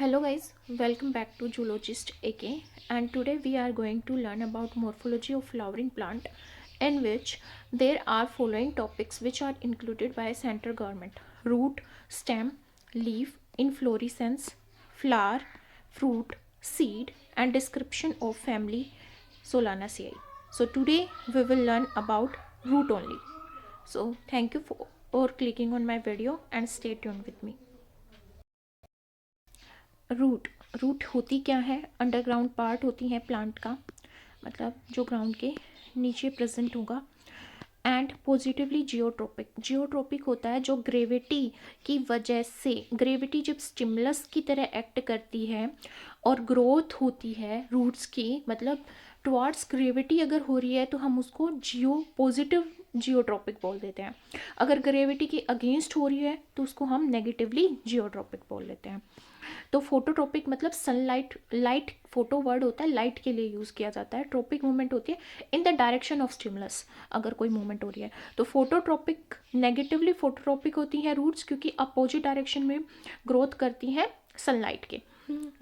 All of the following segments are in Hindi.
Hello guys, welcome back to Zoologist AK, and today we are going to learn about morphology of flowering plant, in which there are following topics which are included by central government: root, stem, leaf, inflorescence, flower, fruit, seed, and description of family Solanaceae. So today we will learn about root only. So thank you for clicking on my video and stay tuned with me. Root root होती क्या है? अंडरग्राउंड पार्ट होती है प्लांट का, मतलब जो ग्राउंड के नीचे प्रेजेंट होगा। एंड पॉजिटिवली जियोट्रोपिक, जियोट्रोपिक होता है जो ग्रेविटी की वजह से, ग्रेविटी जब स्टिमुलस की तरह एक्ट करती है और ग्रोथ होती है रूट्स की, मतलब टुवार्ड्स ग्रेविटी अगर हो रही है तो हम उसको पॉजिटिव जियोट्रोपिक बोल देते हैं। अगर ग्रेविटी के अगेंस्ट हो रही है तो उसको हम नेगेटिवली जियोट्रोपिक बोल लेते हैं। तो फोटोट्रोपिक मतलब सनलाइट, लाइट फोटो वर्ड होता है, लाइट के लिए यूज़ किया जाता है। ट्रोपिक मूवमेंट होती है in the direction of stimulus, अगर कोई मूवमेंट हो रही है तो फोटोट्रोपिक। नेगेटिवली फोटोट्रोपिक होती हैं रूट्स क्योंकि अपोजिट डायरेक्शन में ग्रोथ करती हैं सनलाइट के।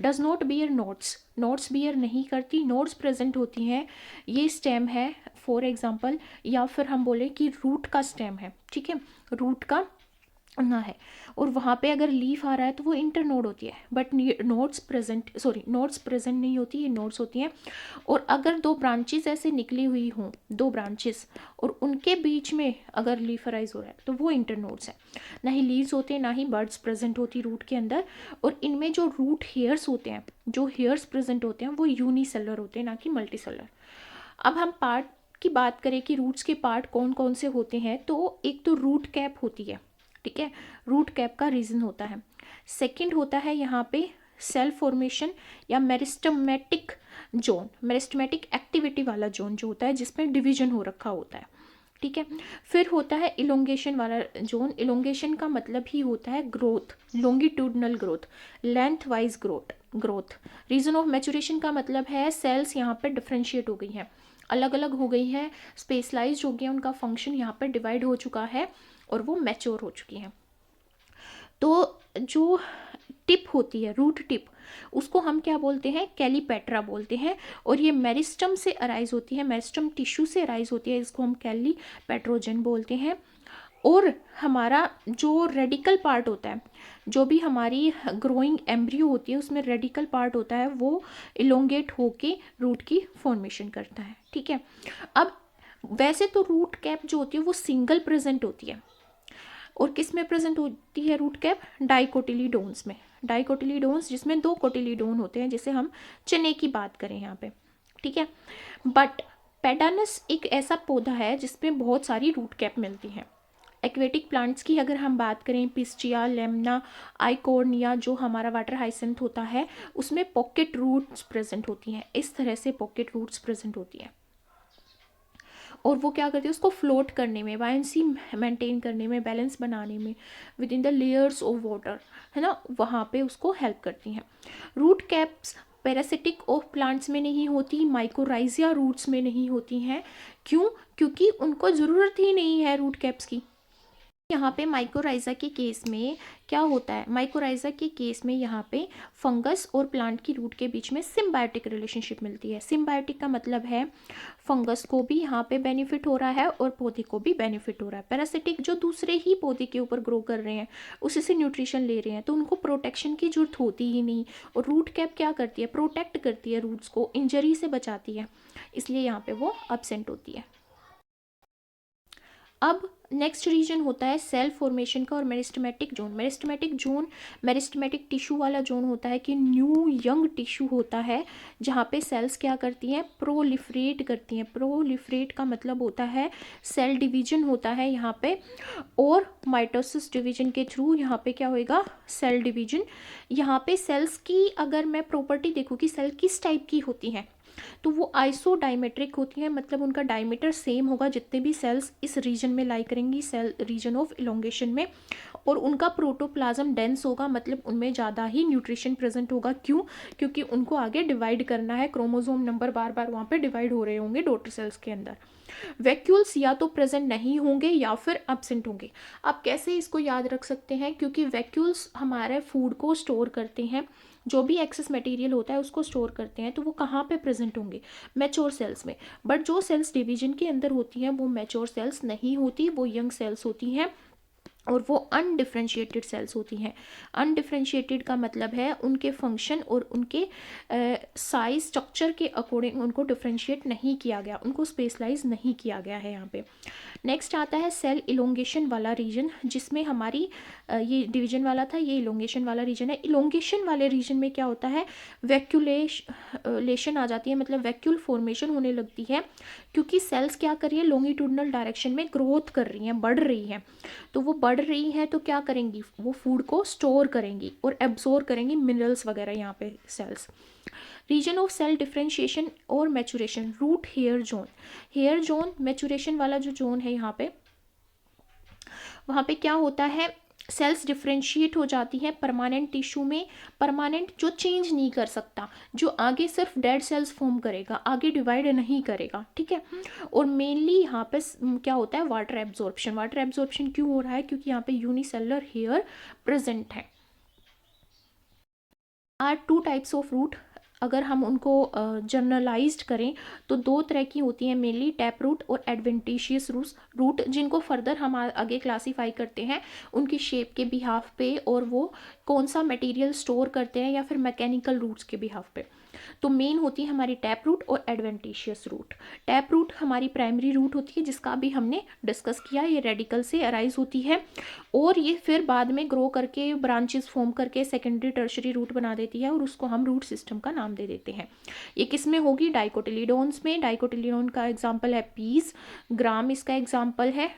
Does not bear nodes, nodes bear नहीं करती, नोड्स प्रेजेंट होती हैं। ये स्टेम है फॉर एग्जाम्पल, या फिर हम बोले कि रूट का स्टेम है, ठीक है, रूट का ना है, और वहाँ पे अगर लीफ आ रहा है तो वो इंटरनोड होती है, बट नोड्स प्रेजेंट नहीं होती, ये नोड्स होती हैं। और अगर दो ब्रांचेस ऐसे निकली हुई हों, दो ब्रांचेस, और उनके बीच में अगर लीफ अराइज हो रहा है तो वो इंटरनोड्स है। ना ही लीव्स होते हैं, ना ही बर्ड्स प्रेजेंट होती रूट के अंदर। और इनमें जो रूट हेयर्स होते हैं, जो हेयर्स प्रेजेंट होते हैं वो यूनिसेलर होते हैं, ना कि मल्टीसेलर। अब हम पार्ट की बात करें कि रूट्स के पार्ट कौन कौन से होते हैं, तो एक तो रूट कैप होती है, ठीक है, रूट कैप का रीजन होता है। सेकंड होता है यहाँ पे सेल फॉर्मेशन या मेरिस्टमेटिक जोन, मेरिस्टमेटिक एक्टिविटी वाला जोन जो होता है जिसमें डिवीजन हो रखा होता है, ठीक है। फिर होता है इलोंगेशन वाला जोन, इलोंगेशन का मतलब ही होता है growth, longitudinal growth, length wise growth. Region of maturation का मतलब है सेल्स यहाँ पे डिफ्रेंशिएट हो गई हैं, अलग अलग हो गई हैं, स्पेशलाइज्ड हो गया, उनका फंक्शन यहाँ पे डिवाइड हो चुका है और वो मैच्योर हो चुकी हैं। तो जो टिप होती है, रूट टिप, उसको हम क्या बोलते हैं? कैलीपेट्रा बोलते हैं। और ये मेरिस्टम से अराइज होती है, मेरिस्टम टिश्यू से अराइज होती है, इसको हम कैलीपेट्रोजन बोलते हैं। और हमारा जो रेडिकल पार्ट होता है, जो भी हमारी ग्रोइंग एम्ब्रियो होती है उसमें रेडिकल पार्ट होता है, वो इलोंगेट होके रूट की फॉर्मेशन करता है, ठीक है। अब वैसे तो रूट कैप जो होती है वो सिंगल प्रेजेंट होती है, और किस में प्रेजेंट होती है रूट कैप? डाइकोटिलीडोन्स में, डाइकोटिलीडोन्स जिसमें दो कोटिलीडोन होते हैं, जैसे हम चने की बात करें यहाँ पे, ठीक है। बट पेडानस एक ऐसा पौधा है जिसमें बहुत सारी रूट कैप मिलती हैं। एक्वेटिक प्लांट्स की अगर हम बात करें, पिस्टिया, लेमना, आइकोर्निया, जो हमारा वाटर हाइसेंथ होता है, उसमें पॉकेट रूट्स प्रेजेंट होती हैं। इस तरह से पॉकेट रूट्स प्रेजेंट होती हैं, और वो क्या करती है? उसको फ्लोट करने में, बायंसी मेंटेन करने में, बैलेंस बनाने में within the layers of water, है ना, वहाँ पे उसको हेल्प करती हैं। Root caps parasitic of plants में नहीं होती, माइकोराइजिया रूट्स में नहीं होती हैं। क्यों? क्योंकि उनको ज़रूरत ही नहीं है रूट कैप्स की। यहाँ पे माइकोराइजा के केस में क्या होता है? माइकोराइजा के केस में यहाँ पे फंगस और प्लांट की रूट के बीच में सिम्बायोटिक रिलेशनशिप मिलती है। सिम्बायोटिक का मतलब है फंगस को भी यहाँ पे बेनिफिट हो रहा है और पौधे को भी बेनिफिट हो रहा है। पैरासिटिक जो दूसरे ही पौधे के ऊपर ग्रो कर रहे हैं, उसी से न्यूट्रिशन ले रहे हैं, तो उनको प्रोटेक्शन की जरूरत होती ही नहीं। और रूट कैप क्या करती है? प्रोटेक्ट करती है रूट्स को, इंजरी से बचाती है, इसलिए यहाँ पे वो एब्सेंट होती है। अब नेक्स्ट रीजन होता है सेल फॉर्मेशन का और meristematic zone. Meristematic zone, meristematic tissue वाला जोन होता है कि न्यू यंग टिश्यू होता है जहाँ पे सेल्स क्या करती हैं? प्रोलिफरेट करती हैं। प्रोलिफरेट का मतलब होता है सेल डिवीजन होता है यहाँ पे, और माइटोसिस डिवीजन के थ्रू यहाँ पे क्या होएगा? Cell division. यहाँ पे सेल्स की अगर मैं प्रॉपर्टी देखूँ कि सेल किस टाइप की होती हैं, तो वो आइसोडाइमेट्रिक होती हैं, मतलब उनका डायमीटर सेम होगा जितने भी सेल्स इस रीजन में लाई करेंगी, सेल रीजन ऑफ इलोंगेशन में। और उनका प्रोटोप्लाज्म डेंस होगा, मतलब उनमें ज़्यादा ही न्यूट्रिशन प्रेजेंट होगा। क्यों? क्योंकि उनको आगे डिवाइड करना है, क्रोमोसोम नंबर बार बार वहाँ पे डिवाइड हो रहे होंगे डॉटर सेल्स के अंदर। वैक्यूल्स या तो प्रेजेंट नहीं होंगे या फिर एब्सेंट होंगे। आप कैसे इसको याद रख सकते हैं, क्योंकि वैक्यूल्स हमारे फूड को स्टोर करते हैं, जो भी एक्सेस मटेरियल होता है उसको स्टोर करते हैं, तो वो कहाँ पे प्रेजेंट होंगे, मैच्योर सेल्स में। बट जो सेल्स डिवीजन के अंदर होती हैं वो मैच्योर सेल्स नहीं होती, वो यंग सेल्स होती हैं और वो अनडिफ्रेंशिएटेड सेल्स होती हैं। अनडिफ्रेंशिएटेड का मतलब है उनके फंक्शन और उनके साइज स्ट्रक्चर के अकॉर्डिंग उनको डिफ्रेंशिएट नहीं किया गया, उनको स्पेशलाइज नहीं किया गया है यहाँ पे। नेक्स्ट आता है सेल इलोंगेशन वाला रीजन, जिसमें हमारी ये डिवीजन वाला था, ये इलोंगेशन वाला रीजन है। इलोंगेशन वाले रीजन में क्या होता है, वैक्यूलेशन आ जाती है, मतलब वैक्यूल फॉर्मेशन होने लगती है, क्योंकि सेल्स क्या कर रही है, लॉन्गिट्यूडनल डायरेक्शन में ग्रोथ कर रही हैं, बढ़ रही हैं। तो वो बढ़ रही है तो क्या करेंगी, वो फूड को स्टोर करेंगी और एब्जॉर्ब करेंगी मिनरल्स वगैरह यहाँ पे cells. Region of cell differentiation और maturation, root hair zone. Hair zone maturation वाला जो जोन है यहाँ पे, वहाँ पे क्या होता है, सेल्स डिफ्रेंशिएट हो जाती हैं परमानेंट टिश्यू में। परमानेंट जो चेंज नहीं कर सकता, जो आगे सिर्फ डेड सेल्स फॉर्म करेगा, आगे डिवाइड नहीं करेगा, ठीक है। और मेनली यहाँ पे क्या होता है, वाटर एब्जॉर्प्शन। वाटर एब्जॉर्प्शन क्यों हो रहा है, क्योंकि यहाँ पे यूनिसेलुलर हेयर प्रेजेंट है। Are two types of root, अगर हम उनको जनरलाइज्ड करें तो दो तरह की होती हैं मेनली, टैप रूट और एडवेंटिशियस रूट, जिनको फर्दर हम आगे क्लासीफाई करते हैं उनकी शेप के बिहाफ पे और वो कौन सा मटेरियल स्टोर करते हैं, या फिर मैकेनिकल रूट्स के बिहाफ पे। तो मेन होती है हमारी टैप रूट और एडवेंटिशियस रूट। टैप रूट हमारी प्राइमरी रूट होती है, जिसका भी हमने डिस्कस किया, ये रेडिकल से अराइज होती है और ये फिर बाद में ग्रो करके ब्रांचेस फॉर्म करके सेकेंडरी टर्शरी रूट बना देती है और उसको हम रूट सिस्टम का नाम दे देते हैं। ये किस में होगी, डाइकोटिलीडोन्स में। डाइकोटिलीडोन का एग्जाम्पल है पीस, ग्राम इसका एग्जाम्पल है,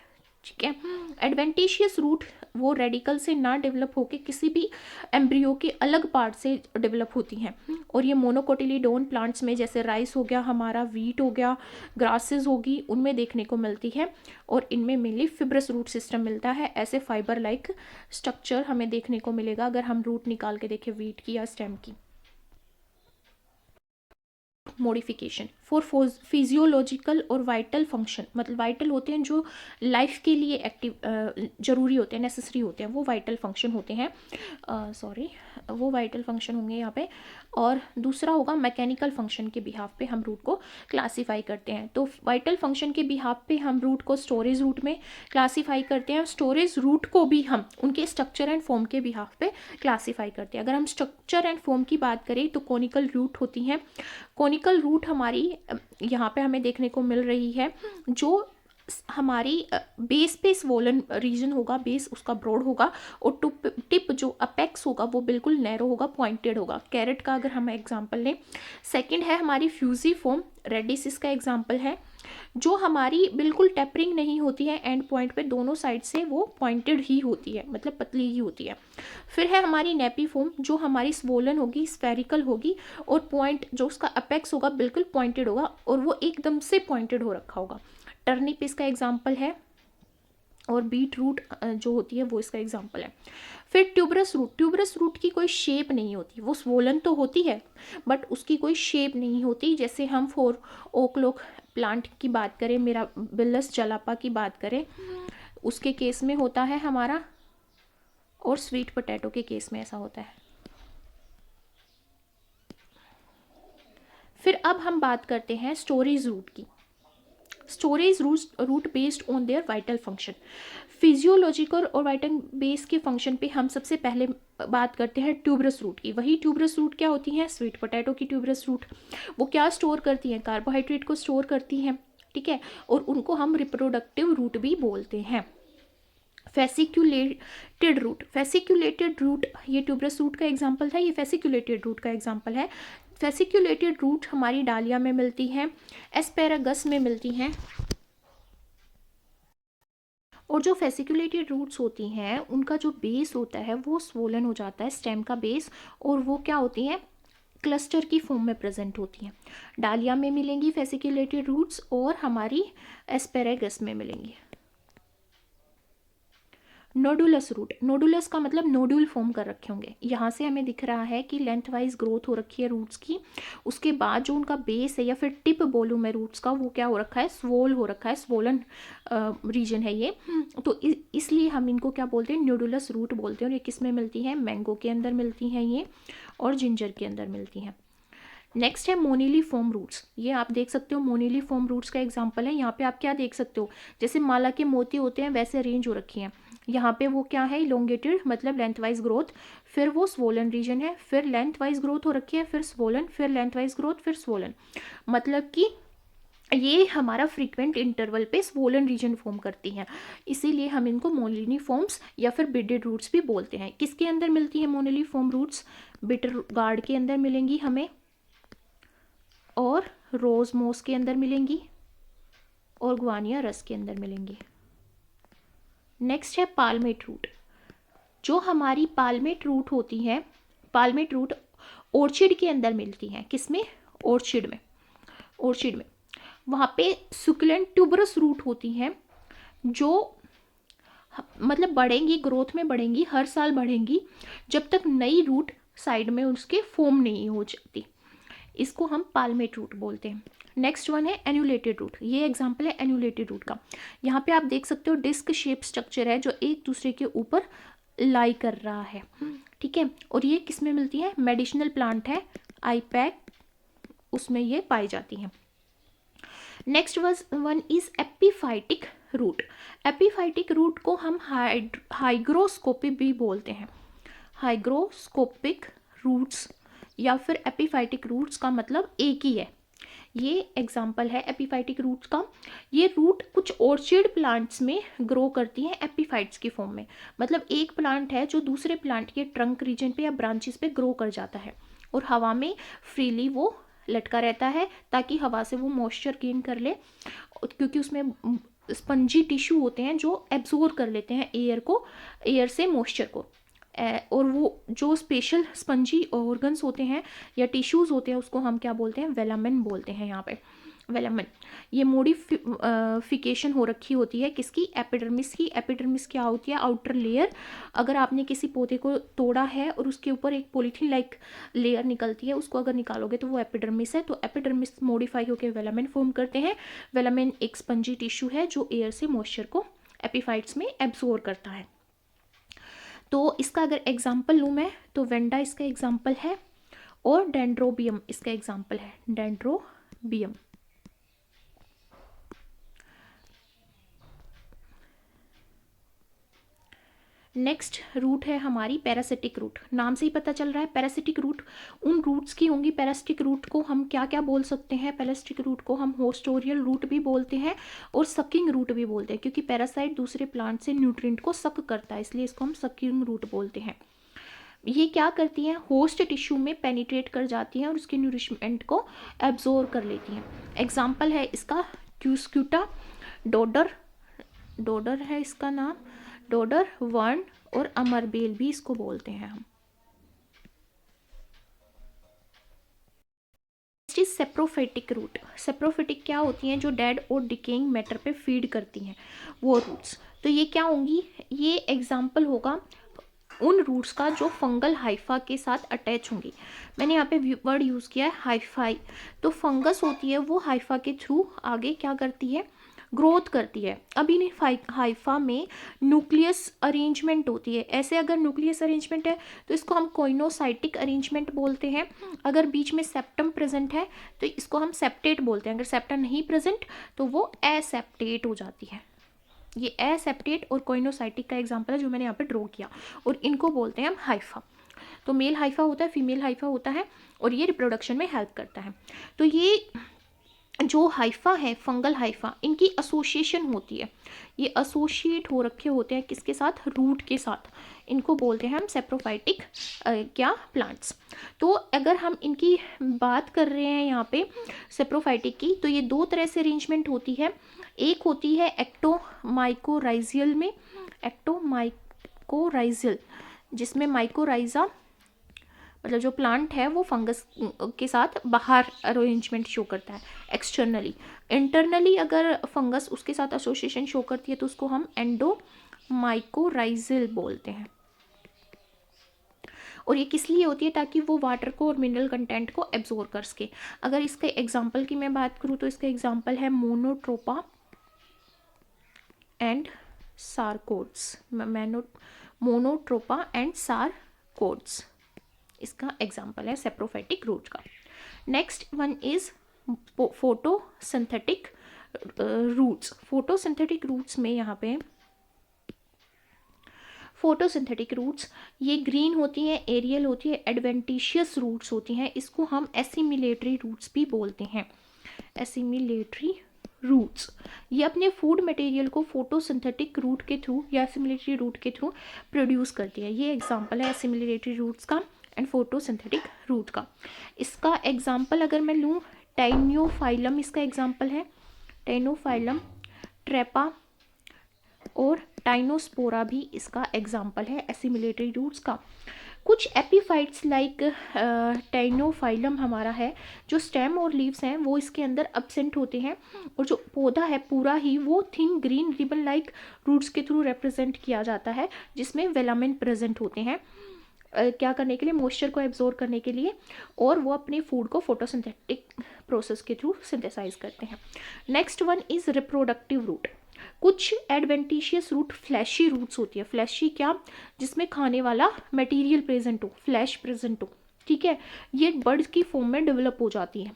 ठीक है। एडवेंटिशियस रूट वो रेडिकल से ना डेवलप होके किसी भी एम्ब्रियो के अलग पार्ट से डेवलप होती हैं, और ये मोनोकोटिलीडोन प्लांट्स में, जैसे राइस हो गया हमारा, वीट हो गया, ग्रासेस होगी, उनमें देखने को मिलती है। और इनमें मेनली फिब्रस रूट सिस्टम मिलता है, ऐसे फाइबर लाइक स्ट्रक्चर हमें देखने को मिलेगा अगर हम रूट निकाल के देखें वीट की या स्टेम की। मॉडिफिकेशन फॉर फिजियोलॉजिकल और वाइटल फंक्शन, मतलब वाइटल होते हैं जो लाइफ के लिए एक्टिव जरूरी होते हैं, नेसेसरी होते हैं, वो वाइटल फंक्शन होते हैं, वो वाइटल फंक्शन होंगे यहाँ पे। और दूसरा होगा मैकेनिकल फंक्शन के बिहाफ पे हम रूट को क्लासीफाई करते हैं। तो वाइटल फंक्शन के बिहाफ पे हम रूट को स्टोरेज रूट में क्लासीफाई करते हैं, स्टोरेज रूट को भी हम उनके स्ट्रक्चर एंड फॉर्म के बिहाफ पे क्लासीफाई करते हैं। अगर हम स्ट्रक्चर एंड फॉर्म की बात करें तो कोनिकल रूट होती हैं। कोनिकल रूट हमारी यहाँ पे हमें देखने को मिल रही है, जो हमारी बेस पे स्वोलन रीजन होगा, बेस उसका ब्रॉड होगा और टिप जो अपेक्स होगा वो बिल्कुल नैरो होगा, पॉइंटेड होगा। कैरेट का अगर हम एग्जांपल लें। सेकंड है हमारी फ्यूजीफॉर्म रेडिस, इसका एग्जांपल है, जो हमारी बिल्कुल टेपरिंग नहीं होती है, एंड पॉइंट पे दोनों साइड से वो पॉइंटेड ही होती है, मतलब पतली ही होती है। फिर है हमारी नेपीफॉर्म, जो हमारी स्वोलन होगी, स्फेरिकल होगी और पॉइंट जो उसका अपेक्स होगा बिल्कुल पॉइंटेड होगा और वो एकदम से पॉइंटेड हो रखा होगा। टर्निप इसका एग्जाम्पल है और बीट रूट जो होती है वो इसका एग्जाम्पल है। फिर ट्यूबरस रूट, ट्यूबरस रूट की कोई शेप नहीं होती, वो स्वोलन तो होती है बट उसकी कोई शेप नहीं होती। जैसे हम फॉर ओकलोक प्लांट की बात करें, मेरा बिल्लस जलापा की बात करें, उसके केस में होता है हमारा, और स्वीट पोटैटो के केस में ऐसा होता है। फिर अब हम बात करते हैं स्टोरेज रूट की। Storage root based on their vital function. Physiological और वाइटल बेस के फंक्शन पे हम सबसे पहले बात करते हैं ट्यूबरस रूट की। वही ट्यूबरस रूट क्या होती हैं, स्वीट पोटैटो की ट्यूबरस रूट, वो क्या स्टोर करती हैं, कार्बोहाइड्रेट को स्टोर करती हैं, ठीक है, और उनको हम रिप्रोडक्टिव रूट भी बोलते हैं। फेसिक्यूलेटेड रूट, फेसिक्यूलेटेड रूट ये ट्यूबरस रूट का एग्जाम्पल था, ये फेसिक्यूलेटेड रूट का एग्जाम्पल है। फेसिक्यूलेटेड रूट हमारी डालिया में मिलती हैं, एस्पेरागस में मिलती हैं, और जो फेसिक्यूलेटेड रूट्स होती हैं उनका जो बेस होता है वो स्वोलन हो जाता है, स्टेम का बेस, और वो क्या होती हैं, क्लस्टर की फॉर्म में प्रेजेंट होती हैं। डालिया में मिलेंगी फेसिक्यूलेटेड रूट्स और हमारी एस्पेरागस में मिलेंगी। नोडुलस रूट, नोडुलस का मतलब नोड्यूल फॉर्म कर रखे होंगे। यहाँ से हमें दिख रहा है कि लेंथ वाइज ग्रोथ हो रखी है रूट्स की, उसके बाद जो उनका बेस है या फिर टिप बोलूँ मैं रूट्स का, वो क्या हो रखा है, स्वोल हो रखा है, स्वोलन रीजन है ये। तो इसलिए हम इनको क्या बोलते हैं, नोडुलस रूट बोलते हैं। और ये किस में मिलती है, मैंगो के अंदर मिलती हैं ये, और जिंजर के अंदर मिलती हैं। नेक्स्ट है मोनिलीफॉर्म रूट्स। ये आप देख सकते हो मोनिलीफॉर्म रूट्स का एग्जांपल है। यहाँ पे आप क्या देख सकते हो, जैसे माला के मोती होते हैं वैसे अरेंज हो रखी हैं। यहाँ पे वो क्या है, इलोंगेटेड मतलब लेंथ वाइज ग्रोथ, फिर वो स्वोलन रीजन है, फिर लेंथ वाइज ग्रोथ हो रखी है, फिर स्वोलन, फिर लेंथ वाइज ग्रोथ, फिर स्वोलन। मतलब कि ये हमारा फ्रीक्वेंट इंटरवल पे स्वोलन रीजन फॉर्म करती हैं, इसीलिए हम इनको मोनिलीफॉर्म्स या फिर बिडेड रूट्स भी बोलते हैं। किसके अंदर मिलती है मोनिलीफॉर्म रूट्स, बिटर गार्ड के अंदर मिलेंगी हमें, और रोज मोस के अंदर मिलेंगी, और ग्वानिया रस के अंदर मिलेंगी। नेक्स्ट है पाल्मेट रूट। जो हमारी पाल्मेट रूट होती है, पाल्मेट रूट ऑर्चिड के अंदर मिलती हैं। किसमें, ऑर्चिड में, ऑर्चिड में वहाँ पे सुकुलेंट ट्यूबरस रूट होती हैं, जो मतलब बढ़ेंगी, ग्रोथ में बढ़ेंगी, हर साल बढ़ेंगी, जब तक नई रूट साइड में उसके फॉर्म नहीं हो जाती। इसको हम पाल्मेट रूट बोलते हैं। नेक्स्ट वन है एन्यूलेटेड रूट। ये एग्जांपल है एन्यूलेटेड रूट का। यहाँ पे आप देख सकते हो डिस्क शेप स्ट्रक्चर है जो एक दूसरे के ऊपर लाई कर रहा है, ठीक है। और ये किस में मिलती है, मेडिसिनल प्लांट है, आईपैक, उसमें ये पाई जाती हैं। Next one is epiphytic root. Epiphytic root को हम हाइग्रोस्कोपिक भी बोलते हैं। हाइग्रोस्कोपिक रूट्स या फिर एपीफाइटिक रूट्स का मतलब एक ही है। ये एग्जाम्पल है एपीफाइटिक रूट्स का। ये रूट कुछ ऑर्चिड प्लांट्स में ग्रो करती हैं एपीफाइट्स की फॉर्म में। मतलब एक प्लांट है जो दूसरे प्लांट के ट्रंक रीजन पे या ब्रांचेस पे ग्रो कर जाता है, और हवा में फ्रीली वो लटका रहता है ताकि हवा से वो मॉइस्चर गेन कर ले, क्योंकि उसमें स्पंजी टिश्यू होते हैं जो एब्जॉर्ब कर लेते हैं एयर को, एयर से मॉइस्चर को। और वो जो स्पेशल स्पंजी ऑर्गन्स होते हैं या टिश्यूज़ होते हैं उसको हम क्या बोलते हैं, वेलामेन बोलते हैं। यहाँ पे वेलामेन, ये मोडिफिकेशन हो रखी होती है किसकी, एपिडर्मिस की। एपिडर्मिस क्या होती है, आउटर लेयर। अगर आपने किसी पौधे को तोड़ा है और उसके ऊपर एक पॉलीथीन लाइक लेयर निकलती है, उसको अगर निकालोगे तो वो एपिडर्मिस है। तो एपिडर्मिस मॉडिफाई होकर वेलामेन फॉर्म करते हैं। वेलामेन एक स्पंजी टिश्यू है जो एयर से मॉइस्चर को एपीफाइट्स में एब्जॉर्ब करता है। तो इसका अगर एग्जाम्पल लूँ मैं तो वेंडा इसका एग्जाम्पल है, और डेंड्रोबियम इसका एग्जाम्पल है, डेंड्रोबियम। नेक्स्ट रूट है हमारी पैरासिटिक रूट। नाम से ही पता चल रहा है पैरासिटिक रूट उन रूट्स की होंगी। पैरासिटिक रूट को हम क्या क्या बोल सकते हैं, पैरासिटिक रूट को हम होस्टोरियल रूट भी बोलते हैं और सकिंग रूट भी बोलते हैं, क्योंकि पैरासाइट दूसरे प्लांट से न्यूट्रिएंट को सक करता है, इसलिए इसको हम सकिंग रूट बोलते हैं। ये क्या करती हैं, होस्ट टिश्यू में पेनिट्रेट कर जाती हैं और उसके न्यूरिशमेंट को एब्जॉर्ब कर लेती हैं। एग्जाम्पल है इसका क्यूस्क्यूटा, डोडर, डोडर है इसका नाम, डोडर, वर्ण और अमरबेल भी इसको बोलते हैं हम। Saprophytic root. सेप्रोफाइटिक क्या होती हैं, जो डेड और डिकेइंग मैटर पे फीड करती हैं वो रूट्स। तो ये क्या होंगी, ये एग्जाम्पल होगा उन रूट्स का जो फंगल हाइफा के साथ अटैच होंगी। मैंने यहाँ पे वर्ड यूज़ किया है हाइफाई। तो फंगस होती है वो हाइफा के थ्रू आगे क्या करती है, ग्रोथ करती है। अब इन हाइफा में न्यूक्लियस अरेंजमेंट होती है। ऐसे अगर न्यूक्लियस अरेंजमेंट है तो इसको हम कोइनोसाइटिक अरेंजमेंट बोलते हैं। अगर बीच में सेप्टम प्रेजेंट है तो इसको हम सेप्टेट बोलते हैं। अगर सेप्टम नहीं प्रेजेंट तो वो एसेप्टेट हो जाती है। ये एसेप्टेट और कोइनोसाइटिक का एग्जाम्पल है जो मैंने यहाँ पे ड्रॉ किया, और इनको बोलते हैं हम हाइफा। तो मेल हाइफा होता है, फीमेल हाइफा होता है, और ये रिप्रोडक्शन में हेल्प करता है। तो ये जो हाइफा है, फंगल हाइफा, इनकी एसोसिएशन होती है, ये एसोसिएट हो रखे होते हैं किसके साथ, रूट के साथ। इनको बोलते हैं हम सेप्रोफाइटिक क्या प्लांट्स। तो अगर हम इनकी बात कर रहे हैं यहाँ पे सेप्रोफाइटिक की, तो ये दो तरह से अरेंजमेंट होती है। एक होती है एक्टोमाइकोराइजियल में, एक्टोमाइकोराइजियल, जिसमें माइकोराइजा मतलब जो प्लांट है वो फंगस के साथ बाहर अरेंजमेंट शो करता है एक्सटर्नली। इंटरनली अगर फंगस उसके साथ एसोसिएशन शो करती है तो उसको हम माइकोराइजल बोलते हैं। और ये किस लिए होती है? ताकि वो वाटर को और मिनरल कंटेंट को एब्जॉर्ब कर सके। अगर इसके एग्जांपल की मैं बात करूँ तो इसका एग्जांपल है मोनोट्रोपा एंड सारकोड्स। मोनोट्रोपा एंड सारकोड्स इसका एग्जांपल है सेप्रोफाइटिक रूट का। Next one is photosynthetic roots. Photosynthetic roots में यहाँ पे फोटोसिंथेटिक रूट्स ये ग्रीन होती हैं, एरियल होती है, एडवेंटिशियस रूट्स होती हैं। इसको हम एसिमिलेटरी रूट्स भी बोलते हैं। एसिमिलेटरी रूट्स ये अपने फूड मटेरियल को फोटोसिंथेटिक रूट के थ्रू या एसिमिलेटरी रूट के थ्रू प्रोड्यूस करती है। ये एग्जांपल है एसिमिलेटरी रूट्स का एंड फोटोसिंथेटिक रूट का। इसका एग्जांपल अगर मैं लूँ, टाइनियोफाइलम इसका एग्जांपल है। टाइनोफाइलम, ट्रेपा और टाइनोस्पोरा भी इसका एग्जांपल है एसिमिलेटरी रूट्स का। कुछ एपीफाइट्स लाइक टाइनोफाइलम हमारा है, जो स्टेम और लीव्स हैं वो इसके अंदर एब्सेंट होते हैं, और जो पौधा है पूरा ही वो thin green ribbon like roots के थ्रू रिप्रेजेंट किया जाता है, जिसमें वेलामिन प्रेजेंट होते हैं क्या करने के लिए? मॉइस्चर को एब्जॉर्ब करने के लिए, और वो अपने फूड को फोटोसिंथेटिक प्रोसेस के थ्रू सिंथेसाइज करते हैं। Next one is reproductive root. कुछ एडवेंटिशियस रूट फ्लैशी रूट्स होती है। फ्लैशी क्या? जिसमें खाने वाला मटेरियल प्रेजेंट हो, फ्लैश प्रेजेंट हो, ठीक है। ये बर्ड्स की फॉर्म में डेवलप हो जाती है।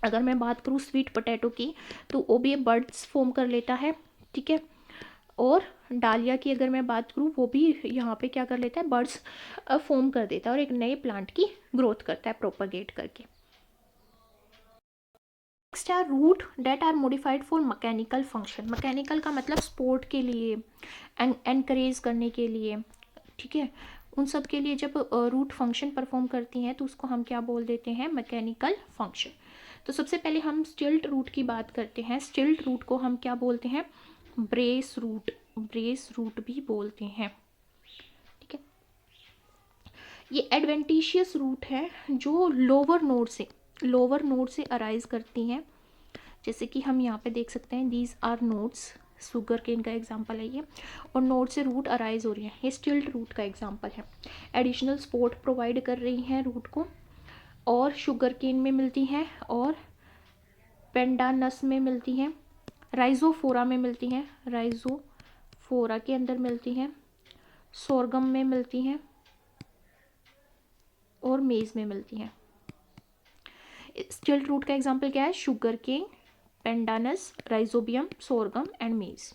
अगर मैं बात करूँ स्वीट पोटैटो की तो वो भी बर्ड्स फॉर्म कर लेता है, ठीक है। और डालिया की अगर मैं बात करूँ वो भी यहाँ पे क्या कर लेता है? बर्ड्स फॉर्म कर देता है और एक नए प्लांट की ग्रोथ करता है प्रोपगेट करके। Next are root that are modified for mechanical function. Mechanical का मतलब स्पोर्ट के लिए, एनकरेज करने के लिए, ठीक है। उन सब के लिए जब रूट फंक्शन परफॉर्म करती हैं तो उसको हम क्या बोल देते हैं? Mechanical function. तो सबसे पहले हम स्टिल्ट रूट की बात करते हैं। स्टिल्ट रूट को हम क्या बोलते हैं? Brace root. ब्रेस रूट भी बोलते हैं, ठीक है। ये एडवेंटिशियस रूट है जो लोअर नोड से अराइज करती हैं। जैसे कि हम यहाँ पे देख सकते हैं, these are nodes, sugarcane का एग्जांपल है ये, और नोड से रूट अराइज हो रही है। ये स्टिल्ट रूट का एग्जांपल है। एडिशनल सपोर्ट प्रोवाइड कर रही हैं रूट को, और शुगर केन में मिलती हैं, और पेंडानस में मिलती हैं, राइजोफोरा में मिलती हैं, राइजोफोरा के अंदर मिलती हैं, सोरगम में मिलती हैं, और मेज में मिलती हैं। स्टिल्ट रूट का एग्जांपल क्या है? Sugar cane, pandanus, rhizobium, sorghum and maize.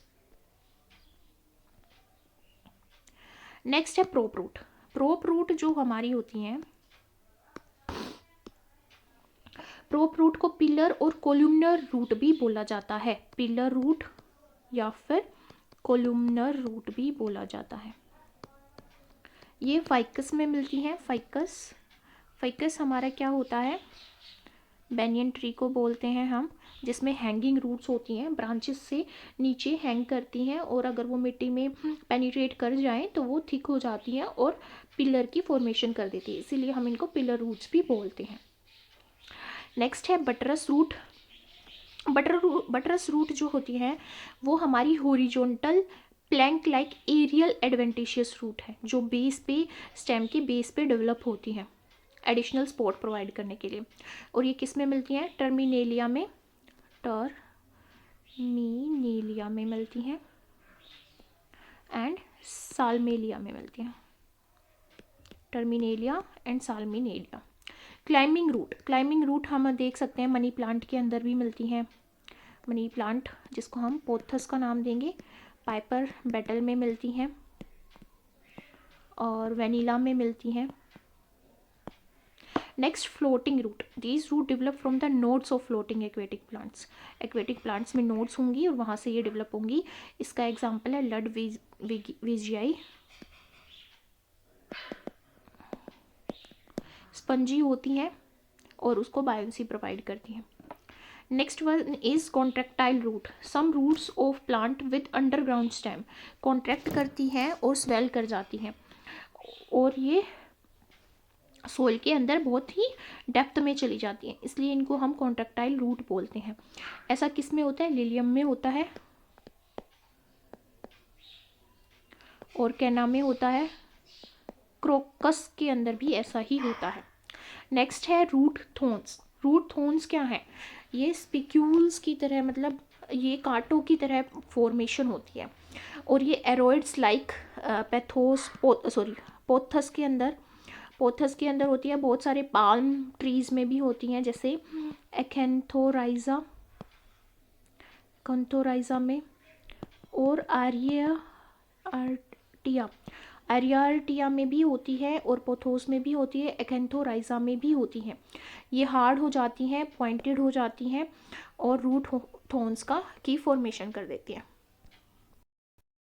Next है प्रोप रूट। प्रोप रूट जो हमारी होती हैं, प्रोप रूट को पिलर और कोलुमनर रूट भी बोला जाता है। पिलर रूट या फिर कोलुमनर रूट भी बोला जाता है। ये फाइकस में मिलती हैं। फाइकस हमारा क्या होता है? बेनियन ट्री को बोलते हैं हम, जिसमें हैंगिंग रूट्स होती हैं, ब्रांचेस से नीचे हैंग करती हैं, और अगर वो मिट्टी में पेनिट्रेट कर जाएं तो वो थिक हो जाती हैं और पिलर की फॉर्मेशन कर देती है, इसीलिए हम इनको पिलर रूट्स भी बोलते हैं। नेक्स्ट है बटरस रूट। बटरस रूट जो होती है वो हमारी horizontal plank like aerial adventitious root है, जो बेस पे, स्टेम के बेस पे डेवलप होती है एडिशनल सपोर्ट प्रोवाइड करने के लिए। और ये किस में मिलती हैं? टर्मिनेलिया में मिलती हैं एंड साल्मेलिया में मिलती हैं। Terminalia and Salmalia. Climbing root हम देख सकते हैं मनी प्लांट के अंदर भी मिलती हैं। मनी प्लांट जिसको हम पोथस का नाम देंगे, पाइपर बेटल में मिलती हैं, और वेनिला में मिलती हैं। Next floating root. These root develop from the nodes of floating aquatic plants. Aquatic plants में नोड्स होंगी और वहाँ से ये डेवलप होंगी। इसका एग्जांपल है लडविजियाई। स्पंजी होती हैं और उसको बायोन्सी प्रोवाइड करती हैं। Next one is contractile root. Some roots of plant with underground stem. Contract करती हैं और स्वेल कर जाती हैं, और ये सोइल के अंदर बहुत ही डेप्थ में चली जाती हैं, इसलिए इनको हम कॉन्ट्रैक्टाइल रूट बोलते हैं। ऐसा किस में होता है? लिलियम में होता है, और कैना में होता है, क्रोकस के अंदर भी ऐसा ही होता है। नेक्स्ट है रूट थोन्स। रूट थोन्स क्या है? ये स्पिक्यूल्स की तरह, मतलब ये कांटों की तरह फॉर्मेशन होती है, और ये एरोइड्स लाइक पोथस के अंदर होती है। बहुत सारे पाल्म ट्रीज में भी होती हैं, जैसे एकेंथोराइजा में, और आर्टिया में भी होती है, और पोथोस में भी होती है, एकेंथोराइजा में भी होती हैं। ये हार्ड हो जाती हैं, पॉइंटेड हो जाती हैं, और रूट थोन्स की फॉर्मेशन कर देती हैं।